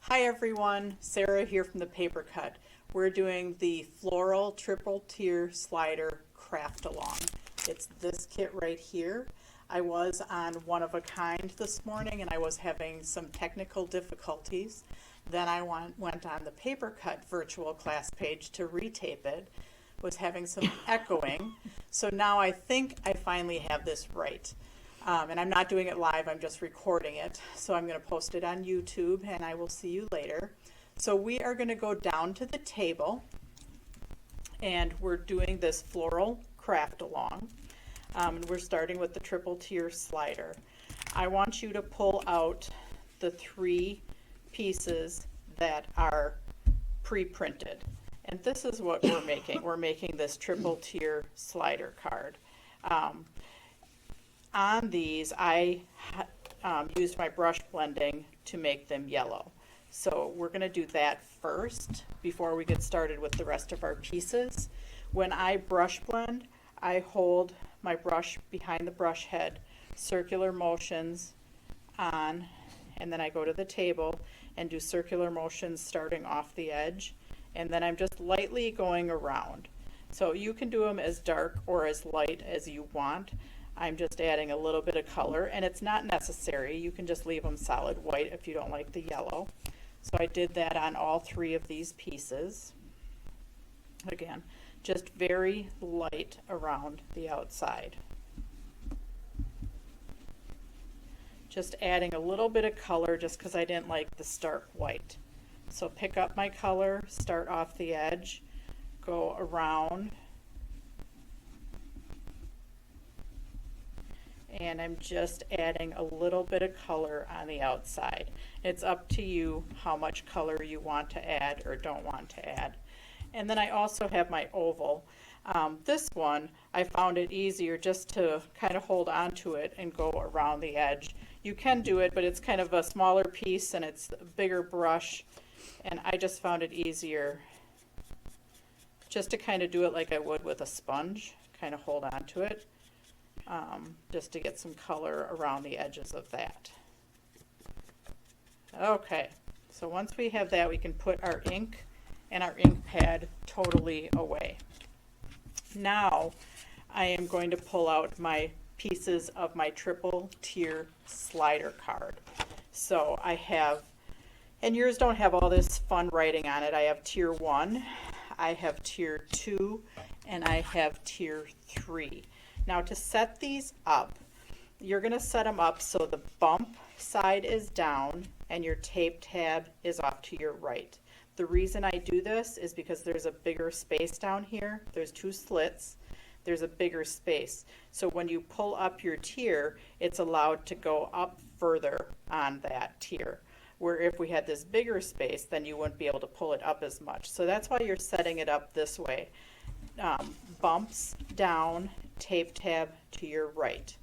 Hi everyone, Sarah here from the Paper Cut. We're doing the Floral Triple Tier Slider Craftalong. It's this kit right here. I was on One of a Kind this morning and I was having some technical difficulties. Then I went on the Paper Cut virtual class page to retape it. Was having some echoing. So now I think I finally have this right. And I'm not doing it live, I'm just recording it. So I'm going to post it on YouTube and I will see you later. So we are going to go down to the table and we're doing this floral craft along. We're starting with the triple tier slider. I want you to pull out the 3 pieces that are pre-printed. And this is what we're making. We're making this triple tier slider card. On these, I used my brush blending to make them yellow. So we're going to do that first before we get started with the rest of our pieces. When I brush blend, I hold my brush behind the brush head, circular motions on, and then I go to the table and do circular motions starting off the edge, and then I'm just lightly going around. So you can do them as dark or as light as you want. I'm just adding a little bit of color, and it's not necessary. You can just leave them solid white if you don't like the yellow. So I did that on all 3 of these pieces. Again, just very light around the outside. Just adding a little bit of color just because I didn't like the stark white. So pick up my color, start off the edge, go around, and I'm just adding a little bit of color on the outside. It's up to you how much color you want to add or don't want to add. And then I also have my oval. This one, I found it easier just to kind of hold on to it and go around the edge. You can do it, but it's kind of a smaller piece and it's a bigger brush, and I just found it easier just to kind of do it like I would with a sponge, kind of hold on to it. Just to get some color around the edges of that. Okay, so once we have that, we can put our ink and our ink pad totally away. Now I am going to pull out my pieces of my triple tier slider card. So I have, and yours don't have all this fun writing on it. I have tier 1, I have tier 2, and I have tier 3. Now to set these up, you're going to set them up so the bump side is down and your tape tab is off to your right. The reason I do this is because there's a bigger space down here. There's 2 slits. There's a bigger space. So when you pull up your tier, it's allowed to go up further on that tier. Where if we had this bigger space, then you wouldn't be able to pull it up as much. So that's why you're setting it up this way. Bumps down, tape tab to your right.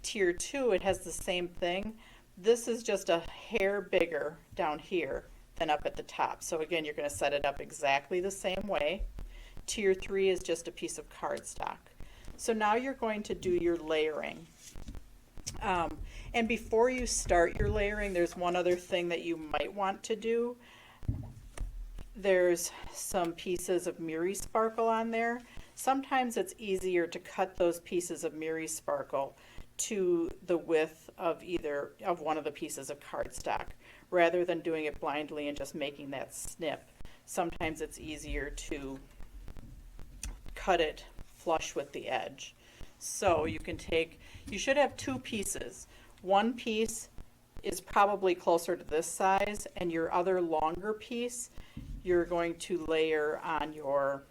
Tier 2, it has the same thing. This is just a hair bigger down here than up at the top. So again, you're going to set it up exactly the same way. Tier 3 is just a piece of cardstock. So now you're going to do your layering. And before you start your layering, there's one other thing that you might want to do. There's some pieces of Miri Sparkle on there. Sometimes it's easier to cut those pieces of Miri Sparkle to the width of one of the pieces of cardstock rather than doing it blindly and just making that snip. Sometimes it's easier to cut it flush with the edge. So you should have 2 pieces. One piece is probably closer to this size, and your other longer piece you're going to layer on your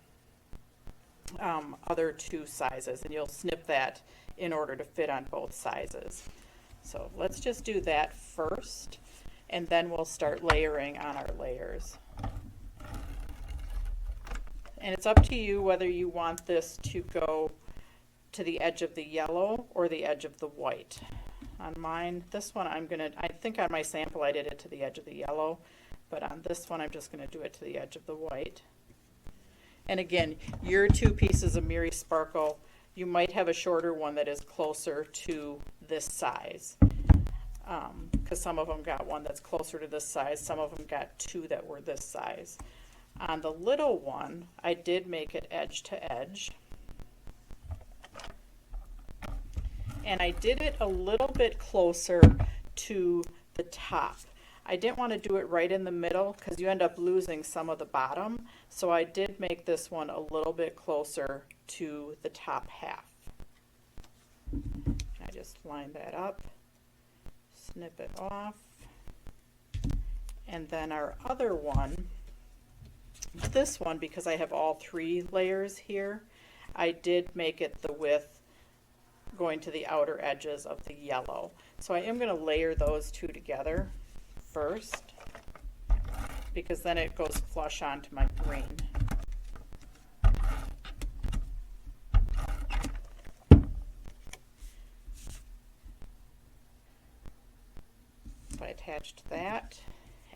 other 2 sizes, and you'll snip that in order to fit on both sizes. So let's just do that first, and then we'll start layering on our layers. And it's up to you whether you want this to go to the edge of the yellow or the edge of the white. On mine, this one I think on my sample I did it to the edge of the yellow, but on this one I'm just going to do it to the edge of the white. And again, your 2 pieces of Miri Sparkle, you might have a shorter one that is closer to this size. because some of them got one that's closer to this size, some of them got two that were this size. On the little one, I did make it edge to edge. And I did it a little bit closer to the top. I didn't want to do it right in the middle because you end up losing some of the bottom. So I did make this one a little bit closer to the top half. I just line that up, snip it off. And then our other one, this one, because I have all three layers here, I did make it the width going to the outer edges of the yellow. So I am going to layer those two together first, because then it goes flush onto my green. So I attached that,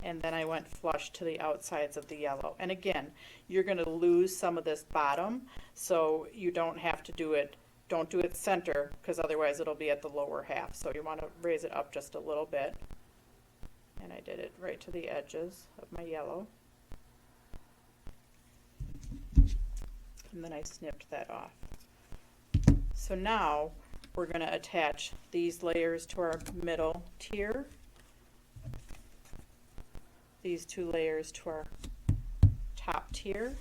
and then I went flush to the outsides of the yellow. And again, you're going to lose some of this bottom, so you don't have to do it. Don't do it center, because otherwise it'll be at the lower half. So you want to raise it up just a little bit. And I did it right to the edges of my yellow. And then I snipped that off. So now we're going to attach these layers to our middle tier. These two layers to our top tier.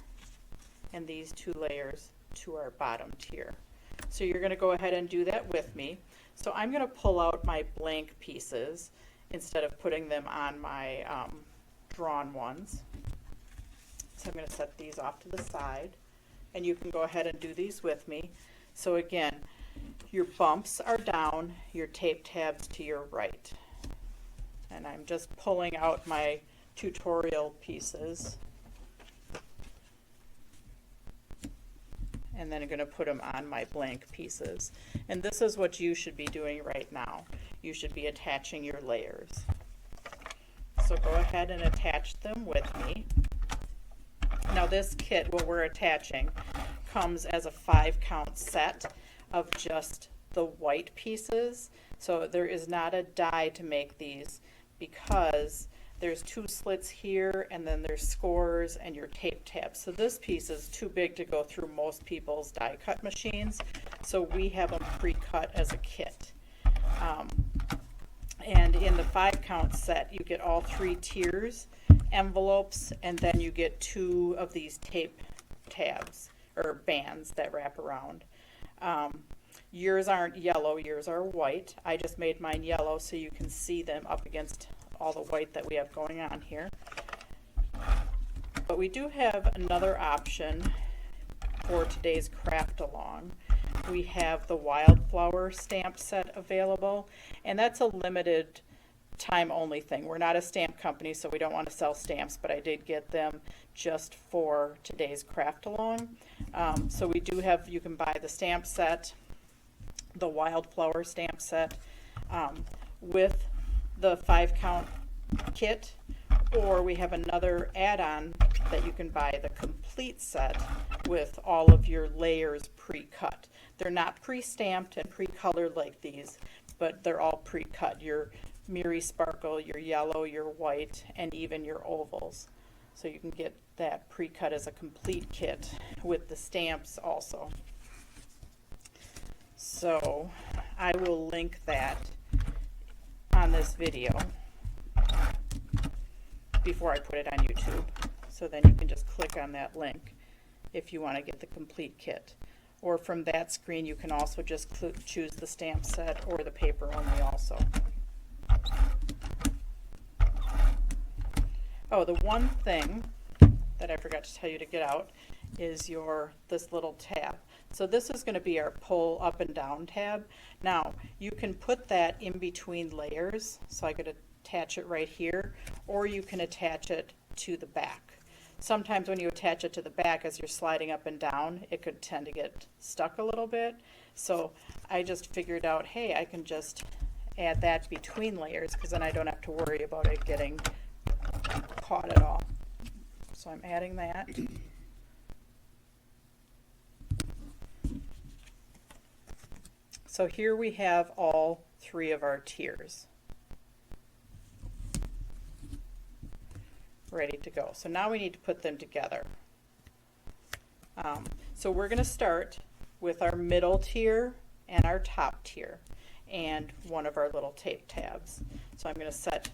And these two layers to our bottom tier. So you're going to go ahead and do that with me. So I'm going to pull out my blank pieces instead of putting them on my drawn ones. So I'm going to set these off to the side, and you can go ahead and do these with me. So again, your bumps are down, your tape tabs to your right. And I'm just pulling out my tutorial pieces. And then I'm going to put them on my blank pieces. And this is what you should be doing right now. You should be attaching your layers. So go ahead and attach them with me. Now this kit, what we're attaching, comes as a 5-count set of just the white pieces. So there is not a die to make these, because there's 2 slits here, and then there's scores and your tape tabs. So this piece is too big to go through most people's die cut machines. So we have them pre-cut as a kit. And in the 5-count set, you get all 3 tiers, envelopes, and then you get 2 of these tape tabs or bands that wrap around. Yours aren't yellow, yours are white. I just made mine yellow so you can see them up against all the white that we have going on here. But we do have another option for today's Craftalong. We have the wildflower stamp set available, and that's a limited time only thing. We're not a stamp company, so we don't want to sell stamps, but I did get them just for today's Craftalong. So we do have, you can buy the stamp set, the wildflower stamp set, with the 5-count kit, or we have another add-on that you can buy, the complete set with all of your layers pre-cut. They're not pre-stamped and pre-colored like these, but they're all pre-cut. Your Mirri Sparkle, your yellow, your white, and even your ovals. So you can get that pre-cut as a complete kit with the stamps also. So I will link that on this video before I put it on YouTube. So then you can just click on that link if you want to get the complete kit. Or from that screen you can also just choose the stamp set or the paper only also. Oh, the one thing that I forgot to tell you to get out is this little tab. So this is going to be our pull up and down tab. Now you can put that in between layers, so I could attach it right here, or you can attach it to the back. Sometimes when you attach it to the back as you're sliding up and down, it could tend to get stuck a little bit. So I just figured out, hey, I can just add that between layers, because then I don't have to worry about it getting caught at all. So I'm adding that. So here we have all 3 of our tiers. ready to go. So now we need to put them together. So we're going to start with our middle tier and our top tier and one of our little tape tabs. So I'm going to set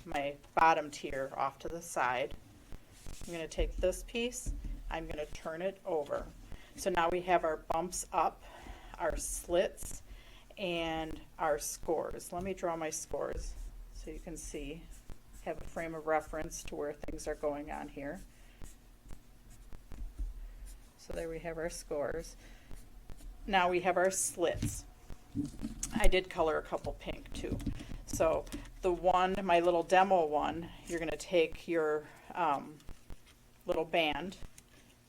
my bottom tier off to the side. I'm going to take this piece, I'm going to turn it over. So now we have our bumps up, our slits, and our scores. Let me draw my scores so you can see, have a frame of reference to where things are going on here. So there we have our scores. Now we have our slits. I did color a couple pink too. So the one, my little demo one, you're going to take your little band,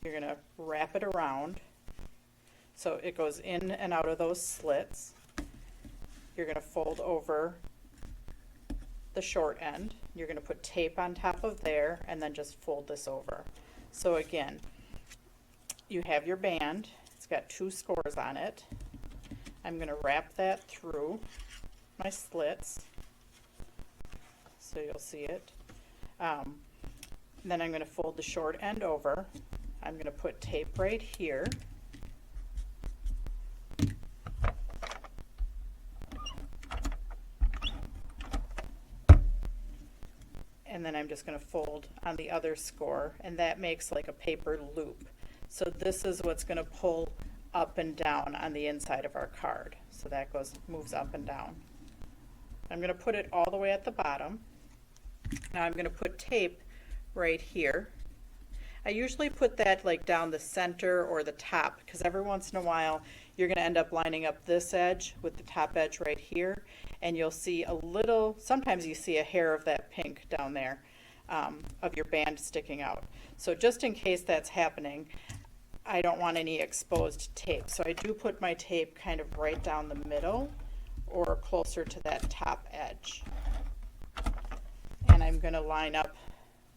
you're going to wrap it around so it goes in and out of those slits. You're going to fold over the short end. You're going to put tape on top of there and then just fold this over. So again, you have your band. It's got 2 scores on it. I'm going to wrap that through my slits so you'll see it. Then I'm going to fold the short end over. I'm going to put tape right here. And then I'm just going to fold on the other score, and that makes like a paper loop. So this is what's going to pull up and down on the inside of our card. So that moves up and down. I'm going to put it all the way at the bottom. Now I'm going to put tape right here. I usually put that like down the center or the top, because every once in a while you're going to end up lining up this edge with the top edge right here, and you'll see a little, sometimes you see a hair of that pink down there of your band sticking out. So just in case that's happening, I don't want any exposed tape. So I do put my tape kind of right down the middle or closer to that top edge. And I'm going to line up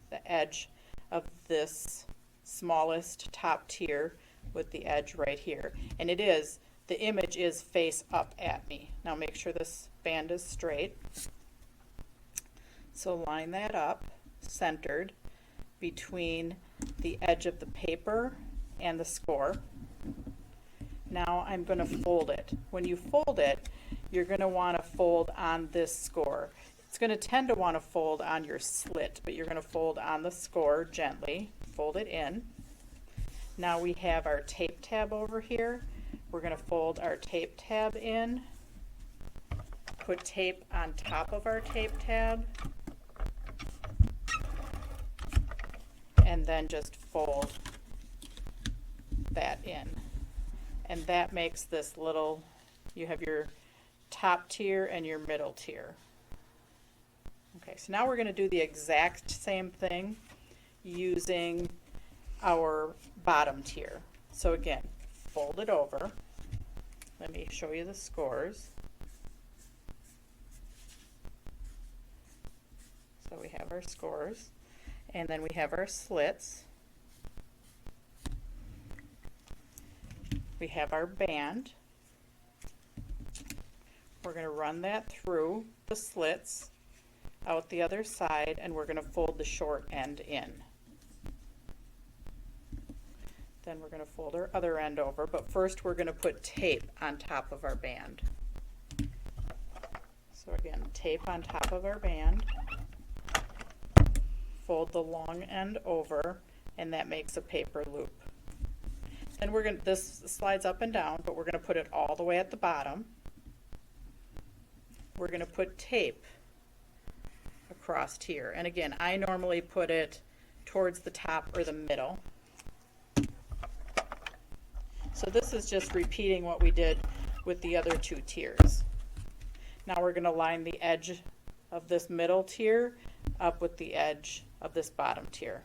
the edge of this smallest top tier with the edge right here. And the image is face up at me. Now make sure this band is straight. So line that up, centered between the edge of the paper and the score. Now I'm going to fold it. When you fold it, you're going to want to fold on this score. It's going to tend to want to fold on your slit, but you're going to fold on the score gently. Fold it in. Now we have our tape tab over here. We're going to fold our tape tab in, put tape on top of our tape tab, and then just fold that in. And that makes this little, you have your top tier and your middle tier. Okay, so now we're going to do the exact same thing using our bottom tier. So again, fold it over. Let me show you the scores. So we have our scores, and then we have our slits. We have our band. We're going to run that through the slits out the other side, and we're going to fold the short end in. Then we're going to fold our other end over, but first we're going to put tape on top of our band. So again, tape on top of our band, fold the long end over, and that makes a paper loop. Then this slides up and down, but we're going to put it all the way at the bottom. We're going to put tape across here. And again, I normally put it towards the top or the middle. So this is just repeating what we did with the other 2 tiers. Now we're going to line the edge of this middle tier up with the edge of this bottom tier.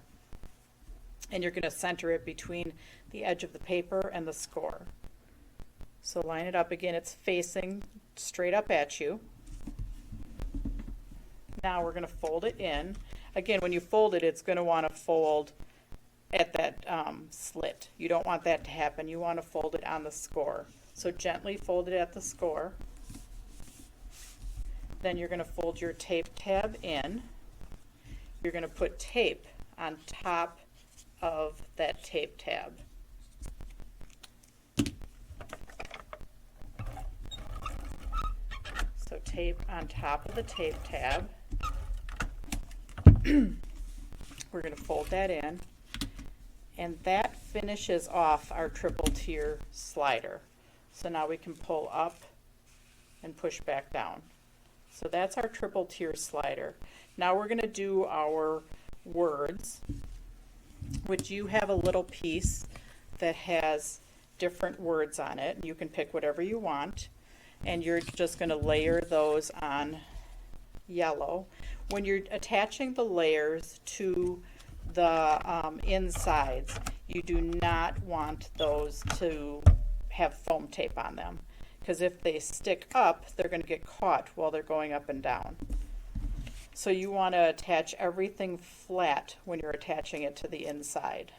And you're going to center it between the edge of the paper and the score. So line it up again, it's facing straight up at you. Now we're going to fold it in. Again, when you fold it, it's going to want to fold at that slit. You don't want that to happen. You want to fold it on the score. So gently fold it at the score. Then you're going to fold your tape tab in. you're going to put tape on top of that tape tab. So tape on top of the tape tab. We're going to fold that in, and that finishes off our triple tier slider. So now we can pull up and push back down. So that's our triple tier slider. Now we're going to do our words, which you have a little piece that has different words on it. You can pick whatever you want, and you're just going to layer those on yellow. When you're attaching the layers to the insides, you do not want those to have foam tape on them, because if they stick up, they're going to get caught while they're going up and down. So you want to attach everything flat when you're attaching it to the inside.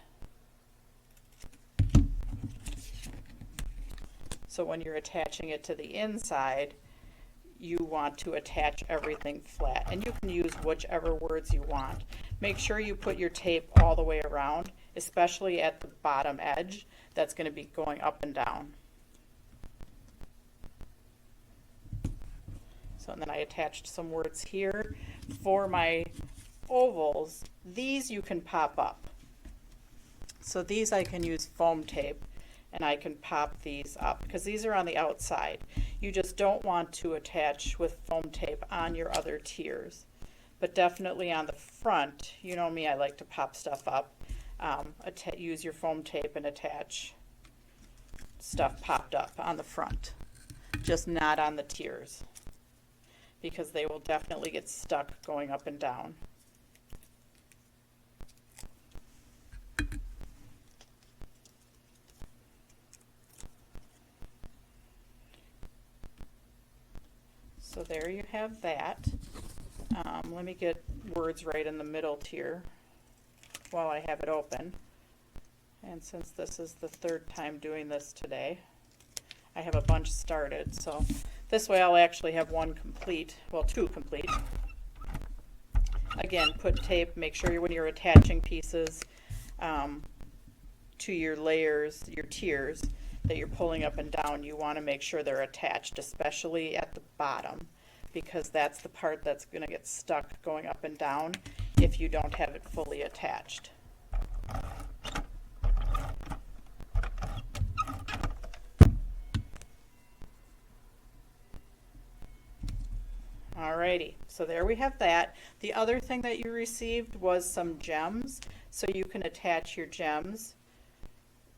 So when you're attaching it to the inside, you want to attach everything flat, and you can use whichever words you want. Make sure you put your tape all the way around, especially at the bottom edge. That's going to be going up and down. So and then I attached some words here. For my ovals, these you can pop up. So these I can use foam tape, and I can pop these up because these are on the outside. You just don't want to attach with foam tape on your other tiers, but definitely on the front. You know me, I like to pop stuff up. Use your foam tape and attach stuff popped up on the front, just not on the tiers, because they will definitely get stuck going up and down. So there you have that. Let me get words right in the middle tier while I have it open. And since this is the third time doing this today, I have a bunch started. So this way I'll actually have one complete, well, two complete. Again, put tape, make sure when you're attaching pieces to your layers, your tiers, that you're pulling up and down, you want to make sure they're attached, especially at the bottom, because that's the part that's going to get stuck going up and down if you don't have it fully attached. Alrighty, so there we have that. The other thing that you received was some gems, so you can attach your gems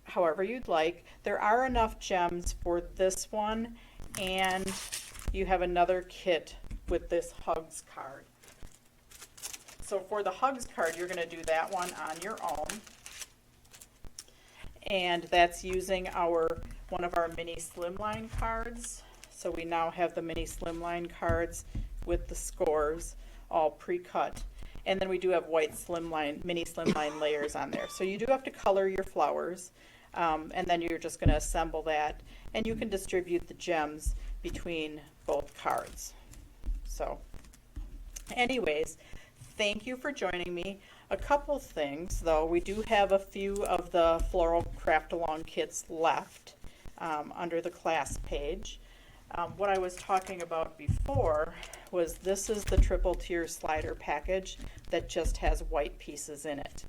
however you'd like. There are enough gems for this one, and you have another kit with this Hugs card. So for the Hugs card, you're going to do that one on your own, and that's using one of our mini slimline cards. So we now have the mini slimline cards with the scores all pre-cut, and then we do have white mini slimline layers on there. So you do have to color your flowers, and then you're just going to assemble that, and you can distribute the gems between both cards. So anyways, thank you for joining me. A couple things though, we do have a few of the Floral Craftalong kits left under the class page. What I was talking about before was this is the triple tier slider package that just has white pieces in it.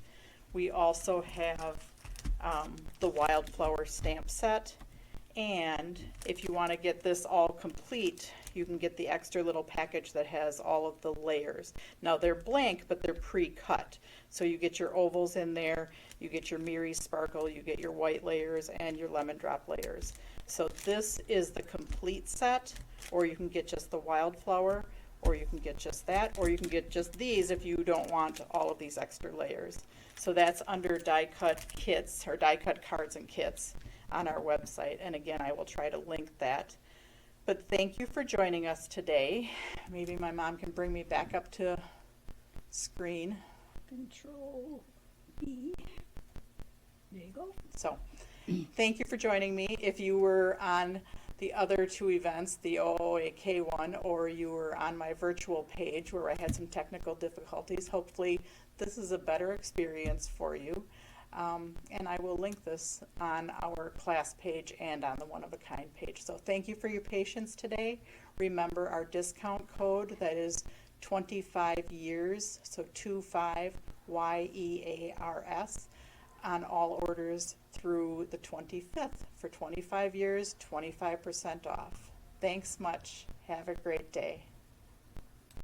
We also have the wildflower stamp set, and if you want to get this all complete, you can get the extra little package that has all of the layers. Now they're blank, but they're pre-cut. So you get your ovals in there, you get your Miri Sparkle, you get your white layers, and your lemon drop layers. So this is the complete set, or you can get just the wildflower, or you can get just that, or you can get just these if you don't want all of these extra layers. So that's under die cut kits, or die cut cards and kits on our website. And again, I will try to link that. But thank you for joining us today. Maybe my mom can bring me back up to screen. Control B. There you go. So thank you for joining me. If you were on the other two events, the OOAK one, or you were on my virtual page where I had some technical difficulties. Hopefully this is a better experience for you. And I will link this on our class page and on the One of a Kind page. So thank you for your patience today. Remember our discount code, that is 25 years, so 25 YEARS, on all orders through the 25th. For 25 years, 25% off. Thanks much. Have a great day.